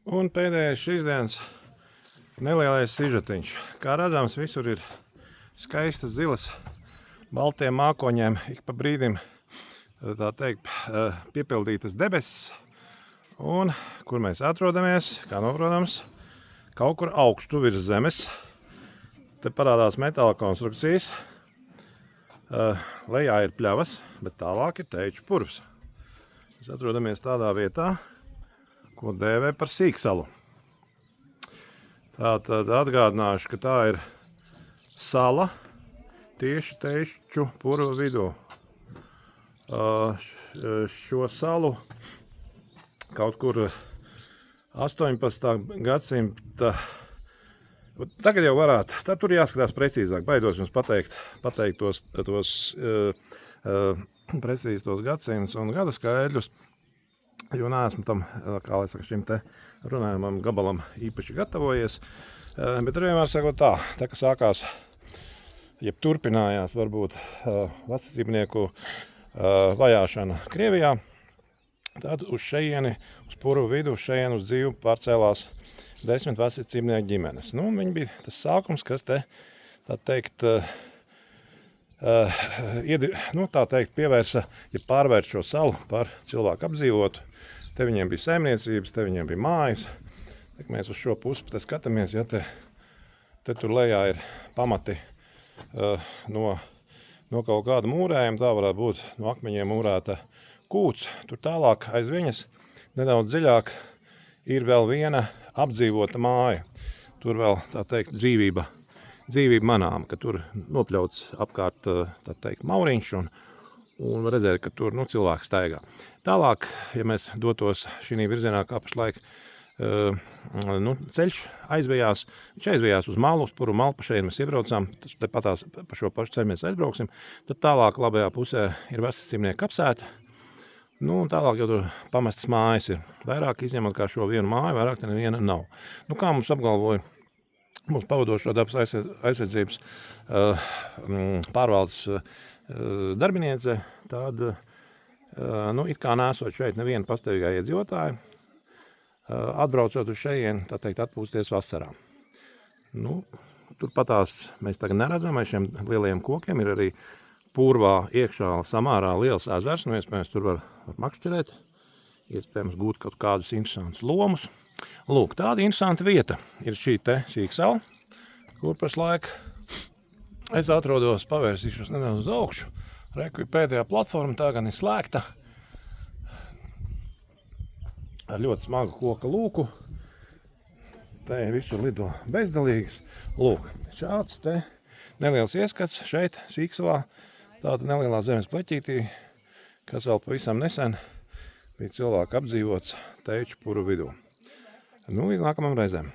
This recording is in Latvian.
Un pēdējais šīs dienas nelielais sižetiņš. Kā redzams, visur ir skaistas zilas baltiem mākoņiem, ik pa brīdim, tā teikt, piepildītas debesis. Un kur mēs atrodamies, kā noprotams, kaut kur augstu virs zemes. Te parādās metāla konstrukcijas. Lejā ir pļavas, bet tālāk ir teiču purvs. Mēs atrodamies tādā vietā, ko dēvē par Sīksalu. Tātad atgādināšu, ka tā ir sala tieši teiču purva vidū. Šo salu kaut kur 18. gadsimta, tagad jau varētu, tad tur jāskatās precīzāk, baidos jums pateikt precīzi tos gadsimtus un gada skaidļus, jo neesmu tam, kā lai saka, šim te runājumam gabalam īpaši gatavojies. Bet ar vienmēr sakot tā ka sākās, jeb turpinājās varbūt vecacībnieku vajāšana Krievijā, tad uz šejieni, uz purvu vidu, uz šejieni uz dzīvu pārcēlās 10 vecacībnieku ģimenes. Nu, viņi bija tas sākums, kas te, tā teikt, pievērsa, ja pārvērt šo salu par cilvēku apdzīvotu. Te viņiem bija saimniecības, te viņiem bija mājas. Tad mēs uz šo pusi skatāmies, ja te tur lejā ir pamati no kaut kāda mūrējuma, tā varētu būt no akmeņiem mūrēta kūts. Tur tālāk aiz viņas, nedaudz dziļāk, ir vēl viena apdzīvota māja. Tur vēl, tā teikt, dzīvība manām, ka tur nopļauts apkārt, tā teikt, mauriņš un var redzēt, ka tur cilvēks staigā. Tālāk, ja mēs dotos šī virzienā, kā pašlaik ceļš aizvējās, viņš aizvējās uz malu, uz puru malu, pa šeit mēs iebraucām, te patās pa šo pašu ceļu mēs aizbrauksim, tad tālāk labajā pusē ir vecacībnieku kapsēta, un tālāk jau tur pamestas mājas ir. Vairāk izņemot kā šo vienu māju, vairāk te neviena nav. Kā mums apgalvoja mūsu pavadošo dabas aizsardzības pārvaldes darbiniece, tad it kā nesot šeit neviena pastāvīgā iedzīvotāja, atbraucot uz šejieni, tā teikt, atpūsties vasarā. Turpatās mēs tagad neredzam, aiz šiem lielajiem kokiem ir arī purvā iekšā samārā liels ezers, iespējams tur var makšķerēt, iespējams gūt kaut kādus interesantus lomus. Lūk, tāda interesanta vieta ir šī te Sīksala, kur pašlaik es atrodos, pavērsīšos nedaudz uz augšu. Reku ir pēdējā platforma, tā gan ir slēgta ar ļoti smagu koka lūku. Te visur lido bezdalīgas. Lūk, šāds te neliels ieskats šeit Sīksalā, tāda nelielā zemes pleķītī, kas vēl pavisam nesen bija cilvēku apdzīvots teiču puru vidū. Līdz nākamajam reizēm.